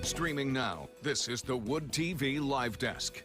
Streaming now, this is the Wood TV Live Desk.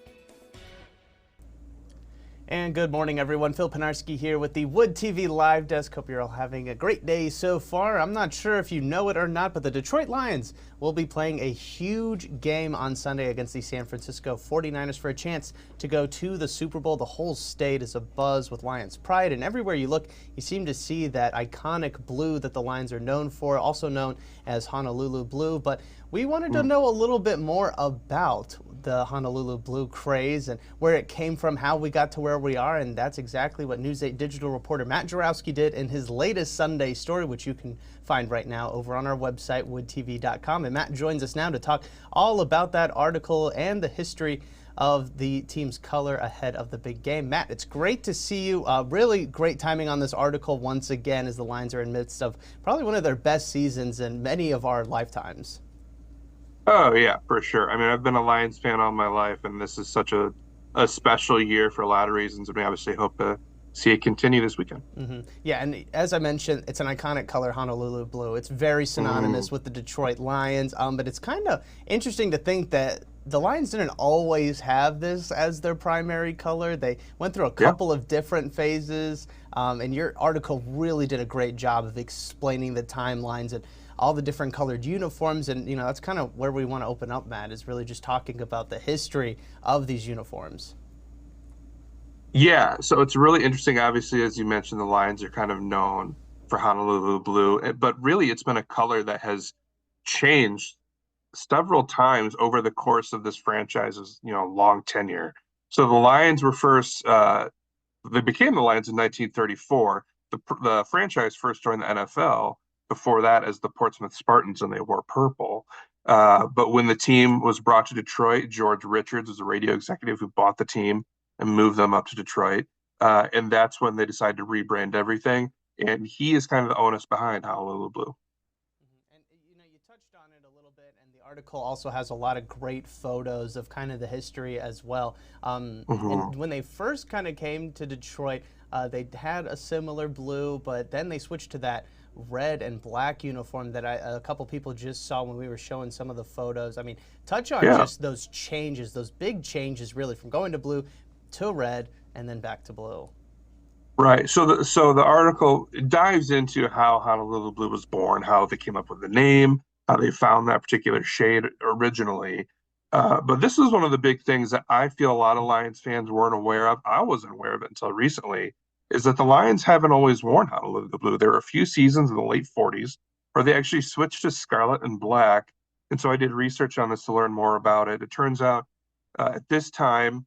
And good morning, everyone. Phil Penarski here with the Wood TV Live Desk. Hope you're all having a great day so far. I'm not sure if you know it or not, but the Detroit Lions will be playing a huge game on Sunday against the San Francisco 49ers for a chance to go to the Super Bowl. The whole state is abuzz with Lions pride, and everywhere you look, you seem to see that iconic blue that the Lions are known for, also known as Honolulu Blue. But we wanted to know a little bit more about the Honolulu Blue craze and where it came from, how we got to where we are, and that's exactly what News 8 digital reporter Matt Jaworowski did in his latest Sunday story, which you can find right now over on our website, woodtv.com. And Matt joins us now to talk all about that article and the history of the team's color ahead of the big game. Matt, it's great to see you. Really great timing on this article once again, as the Lions are in the midst of probably one of their best seasons in many of our lifetimes. Oh, yeah, for sure. I mean, I've been a Lions fan all my life, and this is such a special year for a lot of reasons. And we obviously hope to see it continue this weekend. Yeah, and as I mentioned, it's an iconic color, Honolulu Blue. It's very synonymous with the Detroit Lions, but it's kind of interesting to think that the Lions didn't always have this as their primary color. They went through a couple of different phases, and your article really did a great job of explaining the timelines and all the different colored uniforms. And, you know, that's kind of where we want to open up, Matt, is really just talking about the history of these uniforms. Yeah, so it's really interesting. Obviously, as you mentioned, the Lions are kind of known for Honolulu Blue, but really it's been a color that has changed several times over the course of this franchise's, long tenure. So the Lions were first, they became the Lions in 1934. The franchise first joined the NFL before that as the Portsmouth Spartans, and they wore purple. But when the team was brought to Detroit, George Richards was a radio executive who bought the team and moved them up to Detroit. And that's when they decided to rebrand everything. And he is kind of the onus behind Honolulu Blue. And, you touched on it a little bit, and the article also has a lot of great photos of kind of the history as well. And when they first kind of came to Detroit, they had a similar blue, but then they switched to that red and black uniform that a couple people just saw when we were showing some of the photos. I mean, touch on just those changes, those big changes, really, from going to blue to red and then back to blue. Right. So the article dives into how Honolulu Blue was born, how they came up with the name, how they found that particular shade originally. But this is one of the big things that I feel a lot of Lions fans weren't aware of. I wasn't aware of it until recently, is that the Lions haven't always worn Honolulu Blue. There were a few seasons in the late 40s where they actually switched to scarlet and black. And so I did research on this to learn more about it. It turns out at this time,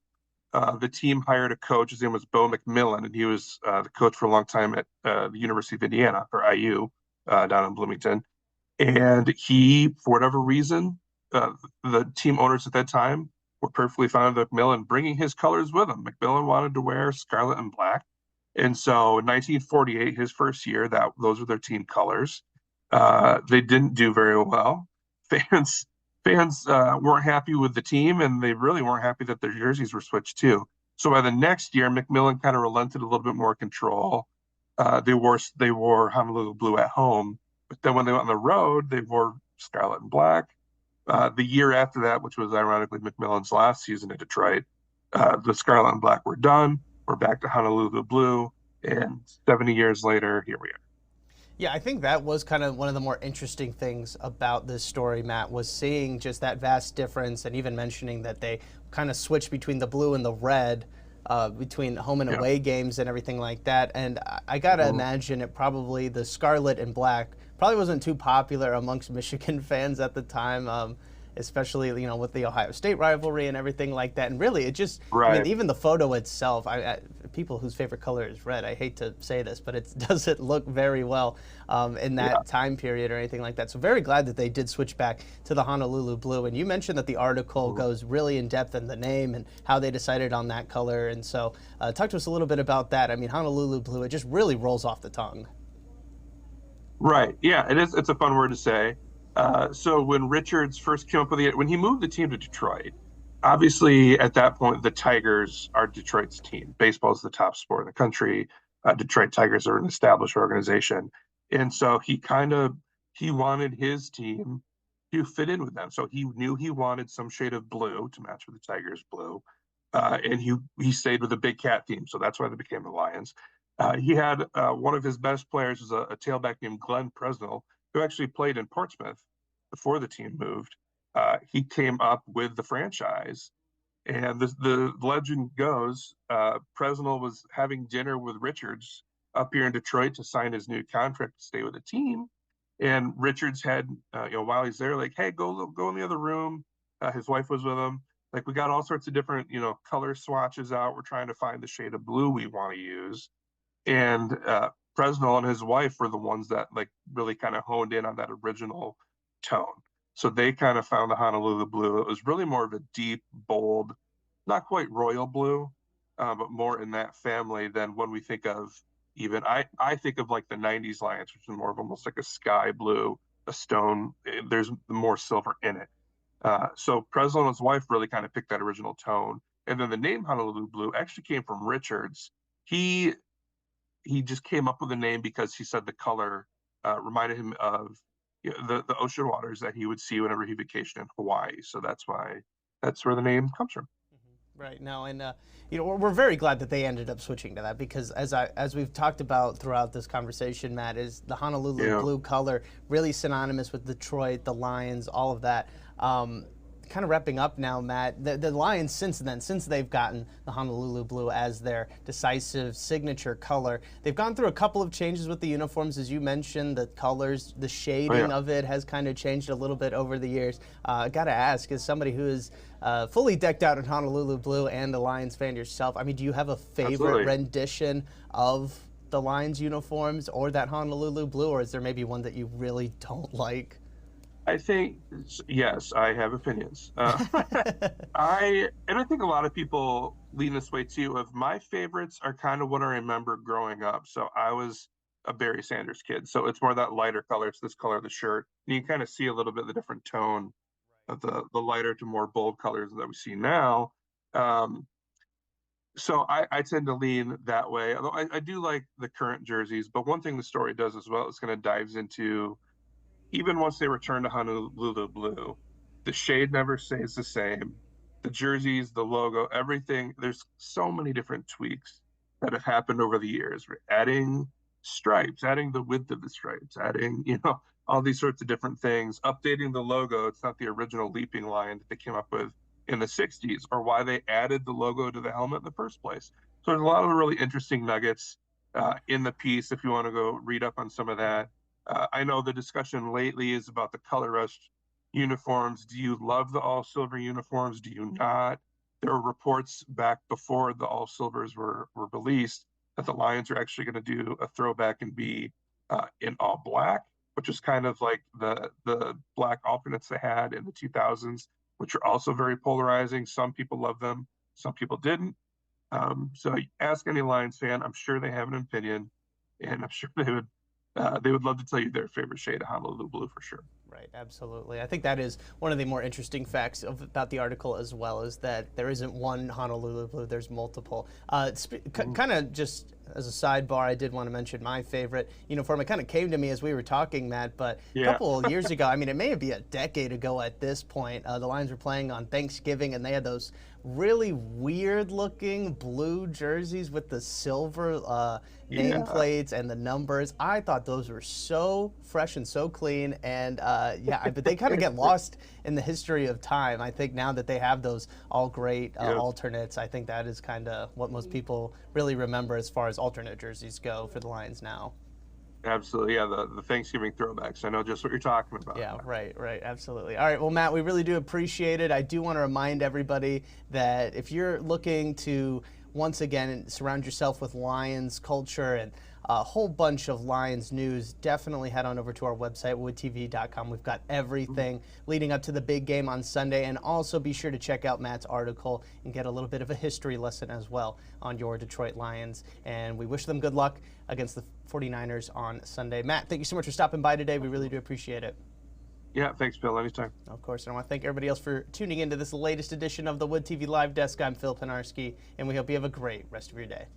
the team hired a coach. His name was Bo McMillan, and he was the coach for a long time at the University of Indiana, or IU, down in Bloomington. And he, for whatever reason, the team owners at that time were perfectly fine with McMillan bringing his colors with him. McMillan wanted to wear scarlet and black. And so in 1948, his first year, those were their team colors. They didn't do very well. Fans weren't happy with the team, and they really weren't happy that their jerseys were switched too. So by the next year, McMillan kind of relented a little bit more control. They wore Honolulu Blue at home, but then when they went on the road, they wore scarlet and black. The year after that, which was ironically McMillan's last season in Detroit, the scarlet and black were done. We're back to Honolulu Blue, and 70 years later, here we are. Yeah, I think that was kind of one of the more interesting things about this story, Matt, was seeing just that vast difference, and even mentioning that they kind of switched between the blue and the red, between home and away games and everything like that. And I got to imagine it probably, the scarlet and black, probably wasn't too popular amongst Michigan fans at the time. Especially, with the Ohio State rivalry and everything like that. And really, it just, I mean, even the photo itself, people whose favorite color is red, I hate to say this, but it doesn't look very well in that time period or anything like that. So very glad that they did switch back to the Honolulu Blue. And you mentioned that the article goes really in depth in the name and how they decided on that color. And so talk to us a little bit about that. I mean, Honolulu Blue, it just really rolls off the tongue. Right. Yeah, it is. It's a fun word to say. So when Richards first came up with when he moved the team to Detroit, obviously at that point, the Tigers are Detroit's team. Baseball is the top sport in the country. Detroit Tigers are an established organization. And so he wanted his team to fit in with them. So he knew he wanted some shade of blue to match with the Tigers' blue. And he stayed with the big cat theme. So that's why they became the Lions. He had one of his best players was a tailback named Glenn Presnell, who actually played in Portsmouth before the team moved. He came up with the franchise. And the legend goes, Presnell was having dinner with Richards up here in Detroit to sign his new contract to stay with the team. And Richards had, while he's there, like, hey, go in the other room. His wife was with him. Like, we got all sorts of different, color swatches out. We're trying to find the shade of blue we want to use. And Presnell and his wife were the ones that like really kind of honed in on that original tone. So they kind of found the Honolulu blue. It was really more of a deep, bold, not quite royal blue, but more in that family than when we think of even I think of like the 90s Lions, which is more of almost like a sky blue, a stone. There's more silver in it. So Presnell and his wife really kind of picked that original tone. And then the name Honolulu Blue actually came from Richards. He just came up with the name because he said the color reminded him of the ocean waters that he would see whenever he vacationed in Hawaii. So that's where the name comes from. Right now, and we're very glad that they ended up switching to that because as we've talked about throughout this conversation, Matt, is the Honolulu blue color really synonymous with Detroit, the Lions, all of that. Kind of wrapping up now, Matt, the Lions since they've gotten the Honolulu blue as their decisive signature color, they've gone through a couple of changes with the uniforms, as you mentioned. The colors, the shading of it has kind of changed a little bit over the years. I got to ask, as somebody who is fully decked out in Honolulu blue and a Lions fan yourself, I mean, do you have a favorite rendition of the Lions uniforms or that Honolulu blue, or is there maybe one that you really don't like? I think, yes, I have opinions. I think a lot of people lean this way too. Of my favorites are kind of what I remember growing up. So I was a Barry Sanders kid. So it's more that lighter color. It's this color of the shirt. And you can kind of see a little bit the different tone of the lighter to more bold colors that we see now. So I tend to lean that way. Although I do like the current jerseys. But one thing the story does as well is kind of dives into, even once they return to Honolulu Blue, the shade never stays the same. The jerseys, the logo, everything, there's so many different tweaks that have happened over the years. We're adding stripes, adding the width of the stripes, adding, all these sorts of different things, updating the logo. It's not the original leaping lion that they came up with in the 60s, or why they added the logo to the helmet in the first place. So there's a lot of really interesting nuggets in the piece if you want to go read up on some of that. I know the discussion lately is about the color rush uniforms. Do you love the all silver uniforms? Do you not? There were reports back before the all silvers were released that the Lions are actually going to do a throwback and be in all black, which is kind of like the black alternates they had in the 2000s, which are also very polarizing. Some people love them, some people didn't. So ask any Lions fan, I'm sure they have an opinion, and I'm sure they would love to tell you their favorite shade of Honolulu blue for sure. Right, absolutely. I think that is one of the more interesting facts about the article as well, is that there isn't one Honolulu blue, there's multiple. Kind of just as a sidebar, I did want to mention my favorite uniform. It kind of came to me as we were talking, Matt, but a couple of years ago, I mean, it may be a decade ago at this point, the Lions were playing on Thanksgiving, and they had those really weird looking blue jerseys with the silver nameplates and the numbers. I thought those were so fresh and so clean, and but they kind of get lost in the history of time. I think now that they have those all great alternates, I think that is kind of what most people really remember as far as alternate jerseys go for the Lions now. Absolutely, yeah, the Thanksgiving throwbacks. I know just what you're talking about. Yeah, right, absolutely. All right, well, Matt, we really do appreciate it. I do want to remind everybody that if you're looking to, once again, surround yourself with Lions culture and a whole bunch of Lions news, definitely head on over to our website, woodtv.com. We've got everything leading up to the big game on Sunday, and also be sure to check out Matt's article and get a little bit of a history lesson as well on your Detroit Lions. And we wish them good luck against the 49ers on Sunday. Matt, thank you so much for stopping by today. We really do appreciate it. Yeah, thanks, Bill. Anytime. Of course, and I want to thank everybody else for tuning into this latest edition of the Wood TV Live Desk. I'm Phil Penarski, and we hope you have a great rest of your day.